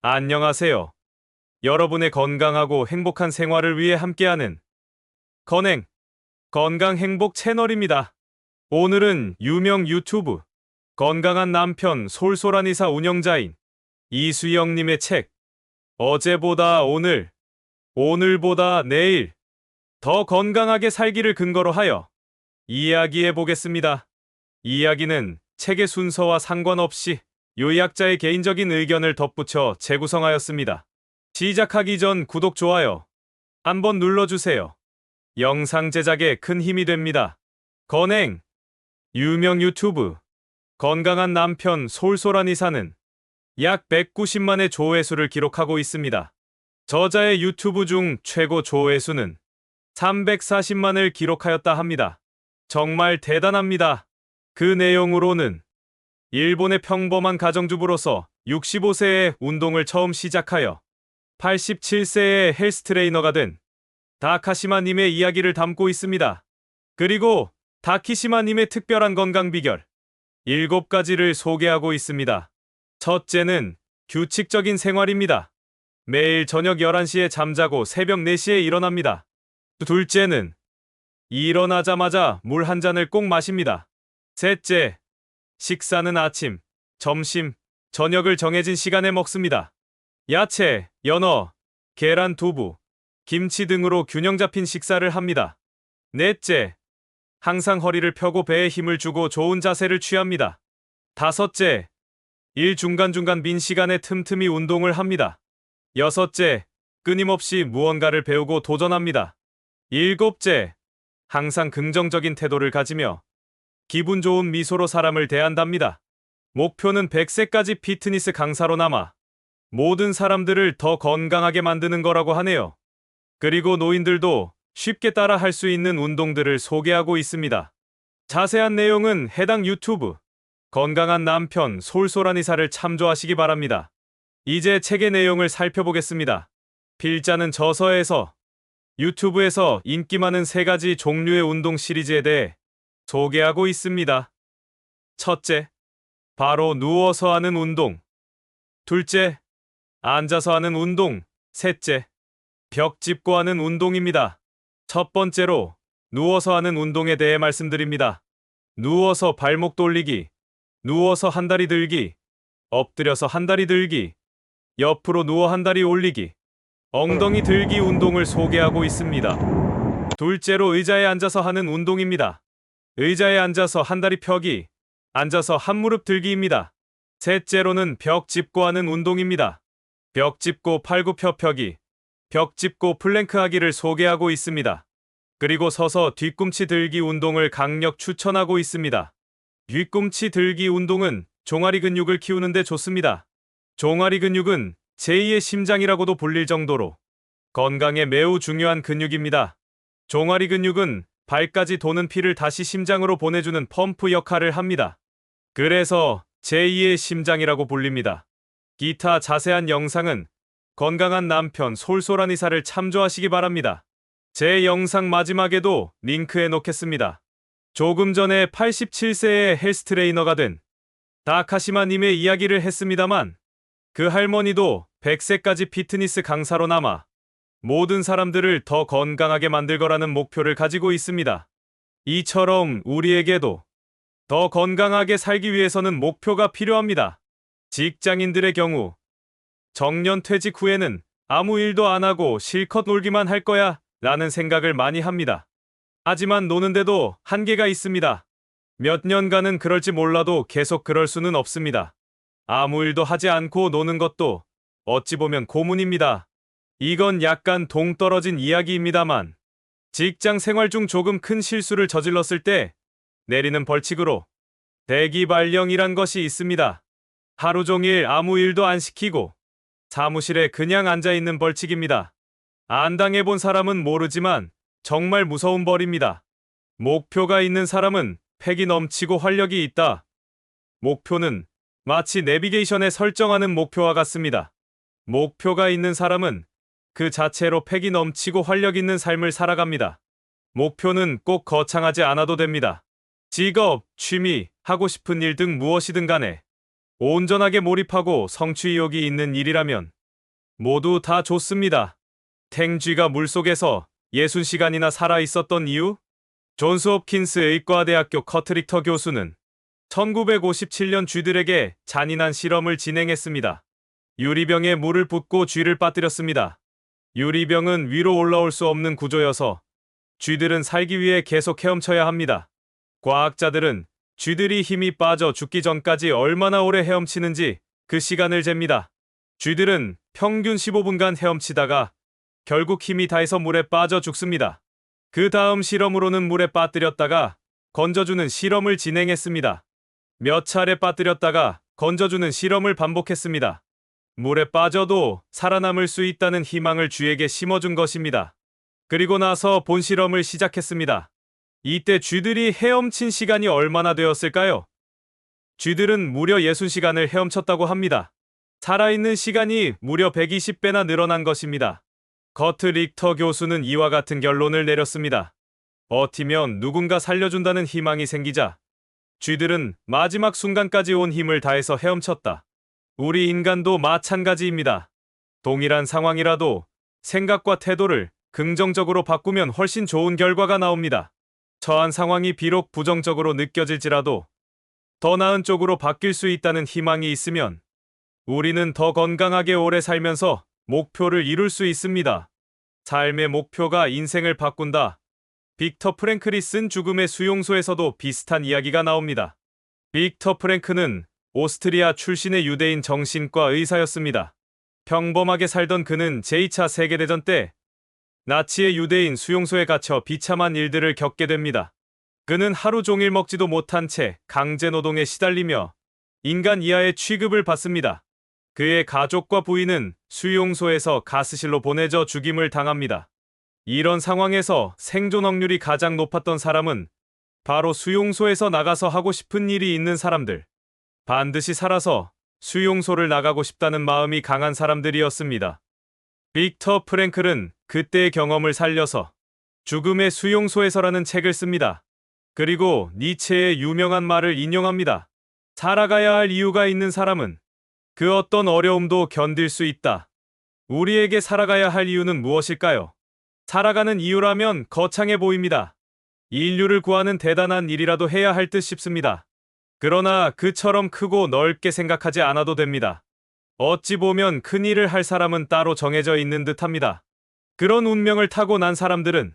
안녕하세요. 여러분의 건강하고 행복한 생활을 위해 함께하는 건행, 건강 행복 채널입니다. 오늘은 유명 유튜브, 건강한 남편 솔솔한 의사 운영자인 이수영님의 책, 어제보다 오늘, 오늘보다 내일, 더 건강하게 살기를 근거로 하여 이야기해 보겠습니다. 이야기는 책의 순서와 상관없이 요약자의 개인적인 의견을 덧붙여 재구성하였습니다. 시작하기 전 구독, 좋아요 한번 눌러주세요. 영상 제작에 큰 힘이 됩니다. 건행, 유명 유튜브, 건강한 남편 솔솔한 의사는 약 190만의 조회수를 기록하고 있습니다. 저자의 유튜브 중 최고 조회수는 340만을 기록하였다 합니다. 정말 대단합니다. 그 내용으로는 일본의 평범한 가정주부로서 65세에 운동을 처음 시작하여 87세에 헬스 트레이너가 된 다카시마님의 이야기를 담고 있습니다. 그리고 다키시마님의 특별한 건강 비결 7가지를 소개하고 있습니다. 첫째는 규칙적인 생활입니다. 매일 저녁 11시에 잠자고 새벽 4시에 일어납니다. 둘째는 일어나자마자 물 한 잔을 꼭 마십니다. 셋째, 식사는 아침, 점심, 저녁을 정해진 시간에 먹습니다. 야채, 연어, 계란, 두부, 김치 등으로 균형 잡힌 식사를 합니다. 넷째, 항상 허리를 펴고 배에 힘을 주고 좋은 자세를 취합니다. 다섯째, 일 중간중간 빈 시간에 틈틈이 운동을 합니다. 여섯째, 끊임없이 무언가를 배우고 도전합니다. 일곱째, 항상 긍정적인 태도를 가지며 기분 좋은 미소로 사람을 대한답니다. 목표는 100세까지 피트니스 강사로 남아 모든 사람들을 더 건강하게 만드는 거라고 하네요. 그리고 노인들도 쉽게 따라 할 수 있는 운동들을 소개하고 있습니다. 자세한 내용은 해당 유튜브 건강한 남편 솔솔한 의사를 참조하시기 바랍니다. 이제 책의 내용을 살펴보겠습니다. 필자는 저서에서 유튜브에서 인기 많은 3가지 종류의 운동 시리즈에 대해 소개하고 있습니다. 첫째, 바로 누워서 하는 운동. 둘째, 앉아서 하는 운동. 셋째, 벽 짚고 하는 운동입니다. 첫 번째로 누워서 하는 운동에 대해 말씀드립니다. 누워서 발목 돌리기, 누워서 한 다리 들기, 엎드려서 한 다리 들기, 옆으로 누워 한 다리 올리기, 엉덩이 들기 운동을 소개하고 있습니다. 둘째로 의자에 앉아서 하는 운동입니다. 의자에 앉아서 한 다리 펴기, 앉아서 한 무릎 들기입니다. 셋째로는 벽 짚고 하는 운동입니다. 벽 짚고 팔굽혀 펴기, 벽 짚고 플랭크 하기를 소개하고 있습니다. 그리고 서서 뒤꿈치 들기 운동을 강력 추천하고 있습니다. 뒤꿈치 들기 운동은 종아리 근육을 키우는 데 좋습니다. 종아리 근육은 제2의 심장이라고도 불릴 정도로 건강에 매우 중요한 근육입니다. 종아리 근육은 발까지 도는 피를 다시 심장으로 보내주는 펌프 역할을 합니다. 그래서 제2의 심장이라고 불립니다. 기타 자세한 영상은 건강한 남편 솔솔한 의사를 참조하시기 바랍니다. 제 영상 마지막에도 링크해 놓겠습니다. 조금 전에 87세의 헬스 트레이너가 된 다카시마님의 이야기를 했습니다만 그 할머니도 100세까지 피트니스 강사로 남아 모든 사람들을 더 건강하게 만들 거라는 목표를 가지고 있습니다. 이처럼 우리에게도 더 건강하게 살기 위해서는 목표가 필요합니다. 직장인들의 경우 정년 퇴직 후에는 아무 일도 안 하고 실컷 놀기만 할 거야 라는 생각을 많이 합니다. 하지만 노는데도 한계가 있습니다. 몇 년간은 그럴지 몰라도 계속 그럴 수는 없습니다. 아무 일도 하지 않고 노는 것도 어찌 보면 고문입니다. 이건 약간 동떨어진 이야기입니다만 직장 생활 중 조금 큰 실수를 저질렀을 때 내리는 벌칙으로 대기발령이란 것이 있습니다. 하루 종일 아무 일도 안 시키고 사무실에 그냥 앉아있는 벌칙입니다. 안 당해본 사람은 모르지만 정말 무서운 벌입니다. 목표가 있는 사람은 패기 넘치고 활력이 있다. 목표는 마치 내비게이션에 설정하는 목표와 같습니다. 목표가 있는 사람은 그 자체로 패기 넘치고 활력 있는 삶을 살아갑니다. 목표는 꼭 거창하지 않아도 됩니다. 직업, 취미, 하고 싶은 일 등 무엇이든 간에 온전하게 몰입하고 성취욕이 있는 일이라면 모두 다 좋습니다. 탱쥐가 물속에서 60시간이나 살아 있었던 이유? 존스 홉킨스 의과대학교 커트릭터 교수는 1957년 쥐들에게 잔인한 실험을 진행했습니다. 유리병에 물을 붓고 쥐를 빠뜨렸습니다. 유리병은 위로 올라올 수 없는 구조여서 쥐들은 살기 위해 계속 헤엄쳐야 합니다. 과학자들은 쥐들이 힘이 빠져 죽기 전까지 얼마나 오래 헤엄치는지 그 시간을 잽니다. 쥐들은 평균 15분간 헤엄치다가 결국 힘이 다해서 물에 빠져 죽습니다. 그 다음 실험으로는 물에 빠뜨렸다가 건져주는 실험을 진행했습니다. 몇 차례 빠뜨렸다가 건져주는 실험을 반복했습니다. 물에 빠져도 살아남을 수 있다는 희망을 쥐에게 심어준 것입니다. 그리고 나서 본 실험을 시작했습니다. 이때 쥐들이 헤엄친 시간이 얼마나 되었을까요? 쥐들은 무려 60시간을 헤엄쳤다고 합니다. 살아있는 시간이 무려 120배나 늘어난 것입니다. 커트 릭터 교수는 이와 같은 결론을 내렸습니다. 버티면 누군가 살려준다는 희망이 생기자 쥐들은 마지막 순간까지 온 힘을 다해서 헤엄쳤다. 우리 인간도 마찬가지입니다. 동일한 상황이라도 생각과 태도를 긍정적으로 바꾸면 훨씬 좋은 결과가 나옵니다. 처한 상황이 비록 부정적으로 느껴질지라도 더 나은 쪽으로 바뀔 수 있다는 희망이 있으면 우리는 더 건강하게 오래 살면서 목표를 이룰 수 있습니다. 삶의 목표가 인생을 바꾼다. 빅터 프랭클이 쓴 죽음의 수용소에서도 비슷한 이야기가 나옵니다. 빅터 프랭크는 오스트리아 출신의 유대인 정신과 의사였습니다. 평범하게 살던 그는 제2차 세계대전 때 나치의 유대인 수용소에 갇혀 비참한 일들을 겪게 됩니다. 그는 하루 종일 먹지도 못한 채 강제노동에 시달리며 인간 이하의 취급을 받습니다. 그의 가족과 부인은 수용소에서 가스실로 보내져 죽임을 당합니다. 이런 상황에서 생존 확률이 가장 높았던 사람은 바로 수용소에서 나가서 하고 싶은 일이 있는 사람들, 반드시 살아서 수용소를 나가고 싶다는 마음이 강한 사람들이었습니다. 빅터 프랭클은 그때의 경험을 살려서 죽음의 수용소에서라는 책을 씁니다. 그리고 니체의 유명한 말을 인용합니다. 살아가야 할 이유가 있는 사람은 그 어떤 어려움도 견딜 수 있다. 우리에게 살아가야 할 이유는 무엇일까요? 살아가는 이유라면 거창해 보입니다. 인류를 구하는 대단한 일이라도 해야 할 듯 싶습니다. 그러나 그처럼 크고 넓게 생각하지 않아도 됩니다. 어찌 보면 큰 일을 할 사람은 따로 정해져 있는 듯합니다. 그런 운명을 타고난 사람들은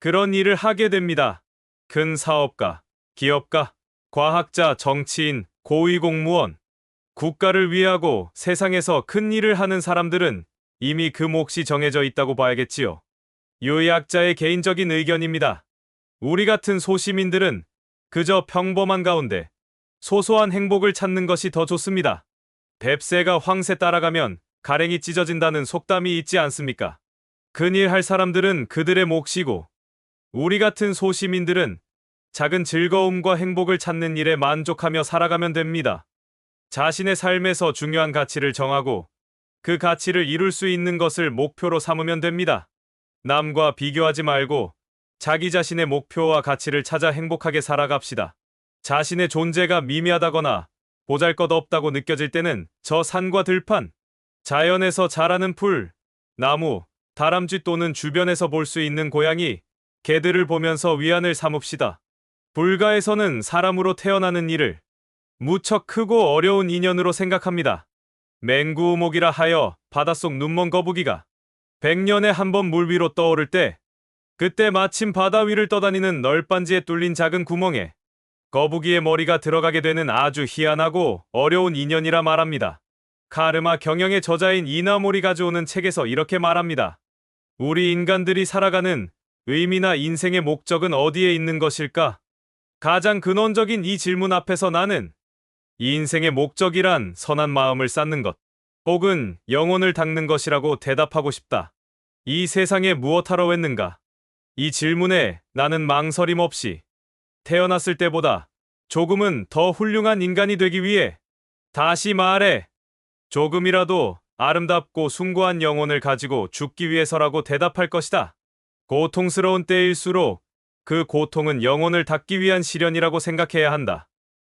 그런 일을 하게 됩니다. 큰 사업가, 기업가, 과학자, 정치인, 고위공무원, 국가를 위하고 세상에서 큰 일을 하는 사람들은 이미 그 몫이 정해져 있다고 봐야겠지요. 요약자의 개인적인 의견입니다. 우리 같은 소시민들은 그저 평범한 가운데 소소한 행복을 찾는 것이 더 좋습니다. 뱁새가 황새 따라가면 가랭이 찢어진다는 속담이 있지 않습니까? 큰일 할 사람들은 그들의 몫이고 우리 같은 소시민들은 작은 즐거움과 행복을 찾는 일에 만족하며 살아가면 됩니다. 자신의 삶에서 중요한 가치를 정하고 그 가치를 이룰 수 있는 것을 목표로 삼으면 됩니다. 남과 비교하지 말고 자기 자신의 목표와 가치를 찾아 행복하게 살아갑시다. 자신의 존재가 미미하다거나 보잘것없다고 느껴질 때는 저 산과 들판, 자연에서 자라는 풀, 나무, 다람쥐 또는 주변에서 볼 수 있는 고양이, 개들을 보면서 위안을 삼읍시다. 불가에서는 사람으로 태어나는 일을 무척 크고 어려운 인연으로 생각합니다. 맹구우목이라 하여 바닷속 눈먼 거북이가 100년에 한 번 물 위로 떠오를 때 그때 마침 바다 위를 떠다니는 널빤지에 뚫린 작은 구멍에 거북이의 머리가 들어가게 되는 아주 희한하고 어려운 인연이라 말합니다. 카르마 경영의 저자인 이나모리 가져오는 책에서 이렇게 말합니다. 우리 인간들이 살아가는 의미나 인생의 목적은 어디에 있는 것일까? 가장 근원적인 이 질문 앞에서 나는 이 인생의 목적이란 선한 마음을 쌓는 것, 혹은 영혼을 닦는 것이라고 대답하고 싶다. 이 세상에 무엇하러 왔는가? 이 질문에 나는 망설임 없이 태어났을 때보다 조금은 더 훌륭한 인간이 되기 위해, 다시 말해 조금이라도 아름답고 숭고한 영혼을 가지고 죽기 위해서라고 대답할 것이다. 고통스러운 때일수록 그 고통은 영혼을 닦기 위한 시련이라고 생각해야 한다.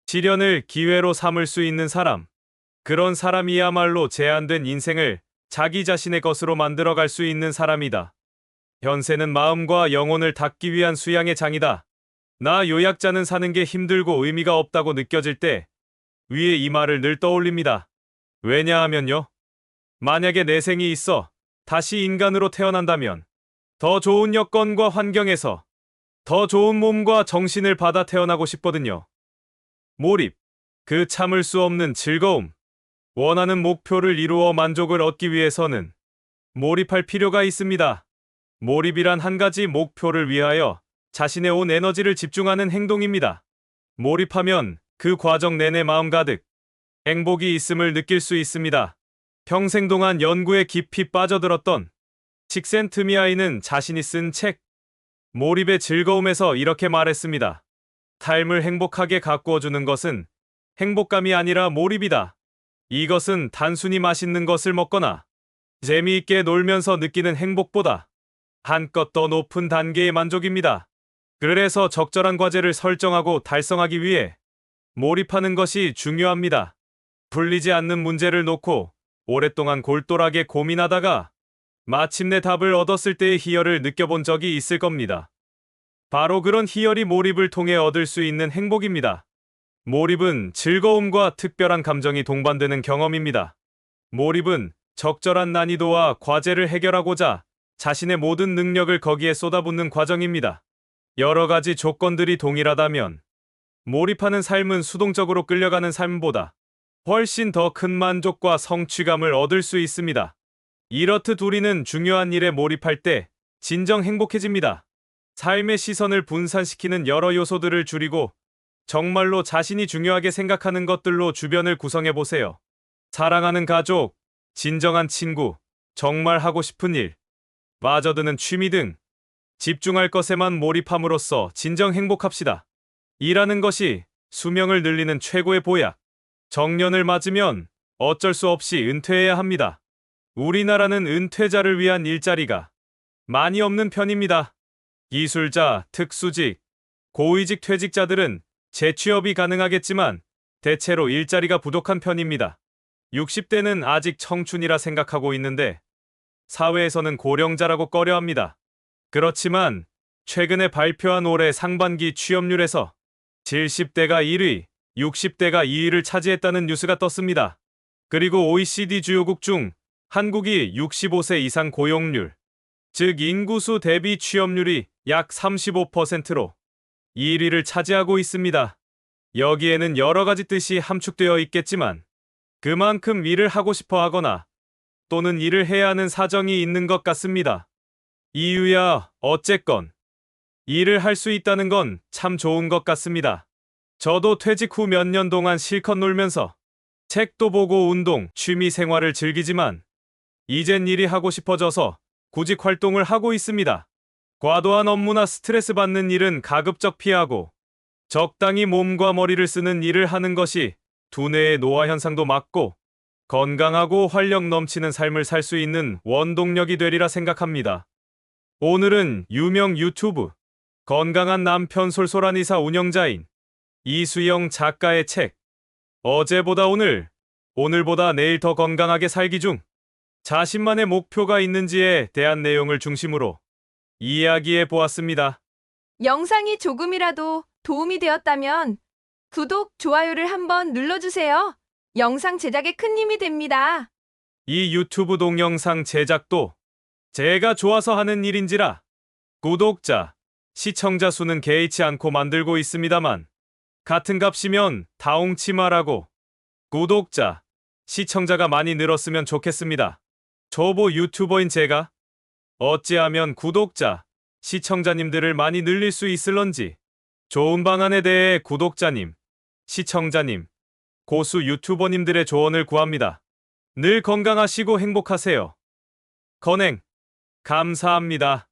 시련을 기회로 삼을 수 있는 사람, 그런 사람이야말로 제한된 인생을 자기 자신의 것으로 만들어갈 수 있는 사람이다. 현세는 마음과 영혼을 닦기 위한 수양의 장이다. 나 요약자는 사는 게 힘들고 의미가 없다고 느껴질 때 위에 이 말을 늘 떠올립니다. 왜냐하면요. 만약에 내 생이 있어 다시 인간으로 태어난다면 더 좋은 여건과 환경에서 더 좋은 몸과 정신을 받아 태어나고 싶거든요. 몰입, 그 참을 수 없는 즐거움, 원하는 목표를 이루어 만족을 얻기 위해서는 몰입할 필요가 있습니다. 몰입이란 한 가지 목표를 위하여 자신의 온 에너지를 집중하는 행동입니다. 몰입하면 그 과정 내내 마음 가득 행복이 있음을 느낄 수 있습니다. 평생 동안 연구에 깊이 빠져들었던 칙센트미아이는 자신이 쓴 책 몰입의 즐거움에서 이렇게 말했습니다. 삶을 행복하게 가꾸어주는 것은 행복감이 아니라 몰입이다. 이것은 단순히 맛있는 것을 먹거나 재미있게 놀면서 느끼는 행복보다 한껏 더 높은 단계의 만족입니다. 그래서 적절한 과제를 설정하고 달성하기 위해 몰입하는 것이 중요합니다. 풀리지 않는 문제를 놓고 오랫동안 골똘하게 고민하다가 마침내 답을 얻었을 때의 희열을 느껴본 적이 있을 겁니다. 바로 그런 희열이 몰입을 통해 얻을 수 있는 행복입니다. 몰입은 즐거움과 특별한 감정이 동반되는 경험입니다. 몰입은 적절한 난이도와 과제를 해결하고자 자신의 모든 능력을 거기에 쏟아붓는 과정입니다. 여러 가지 조건들이 동일하다면 몰입하는 삶은 수동적으로 끌려가는 삶보다 훨씬 더 큰 만족과 성취감을 얻을 수 있습니다. 이렇듯 우리는 중요한 일에 몰입할 때 진정 행복해집니다. 삶의 시선을 분산시키는 여러 요소들을 줄이고 정말로 자신이 중요하게 생각하는 것들로 주변을 구성해 보세요. 사랑하는 가족, 진정한 친구, 정말 하고 싶은 일, 빠져드는 취미 등 집중할 것에만 몰입함으로써 진정 행복합시다. 일하는 것이 수명을 늘리는 최고의 보약. 정년을 맞으면 어쩔 수 없이 은퇴해야 합니다. 우리나라는 은퇴자를 위한 일자리가 많이 없는 편입니다. 기술자, 특수직, 고위직 퇴직자들은 재취업이 가능하겠지만 대체로 일자리가 부족한 편입니다. 60대는 아직 청춘이라 생각하고 있는데 사회에서는 고령자라고 꺼려합니다. 그렇지만 최근에 발표한 올해 상반기 취업률에서 70대가 1위, 60대가 2위를 차지했다는 뉴스가 떴습니다. 그리고 OECD 주요국 중 한국이 65세 이상 고용률, 즉 인구수 대비 취업률이 약 35%로 1위를 차지하고 있습니다. 여기에는 여러 가지 뜻이 함축되어 있겠지만 그만큼 일을 하고 싶어 하거나 또는 일을 해야 하는 사정이 있는 것 같습니다. 이유야 어쨌건 일을 할 수 있다는 건 참 좋은 것 같습니다. 저도 퇴직 후 몇 년 동안 실컷 놀면서 책도 보고 운동, 취미 생활을 즐기지만 이젠 일이 하고 싶어져서 구직 활동을 하고 있습니다. 과도한 업무나 스트레스 받는 일은 가급적 피하고 적당히 몸과 머리를 쓰는 일을 하는 것이 두뇌의 노화 현상도 막고 건강하고 활력 넘치는 삶을 살 수 있는 원동력이 되리라 생각합니다. 오늘은 유명 유튜브 건강한 남편 솔솔한 의사 운영자인 이수영 작가의 책 어제보다 오늘, 오늘보다 내일 더 건강하게 살기 중 자신만의 목표가 있는지에 대한 내용을 중심으로 이야기해 보았습니다. 영상이 조금이라도 도움이 되었다면 구독, 좋아요를 한번 눌러주세요. 영상 제작에 큰 힘이 됩니다. 이 유튜브 동영상 제작도 제가 좋아서 하는 일인지라 구독자, 시청자 수는 개의치 않고 만들고 있습니다만 같은 값이면 다홍치 말하고 구독자, 시청자가 많이 늘었으면 좋겠습니다. 초보 유튜버인 제가 어찌하면 구독자, 시청자님들을 많이 늘릴 수 있을런지 좋은 방안에 대해 구독자님, 시청자님, 고수 유튜버님들의 조언을 구합니다. 늘 건강하시고 행복하세요. 건행, 감사합니다.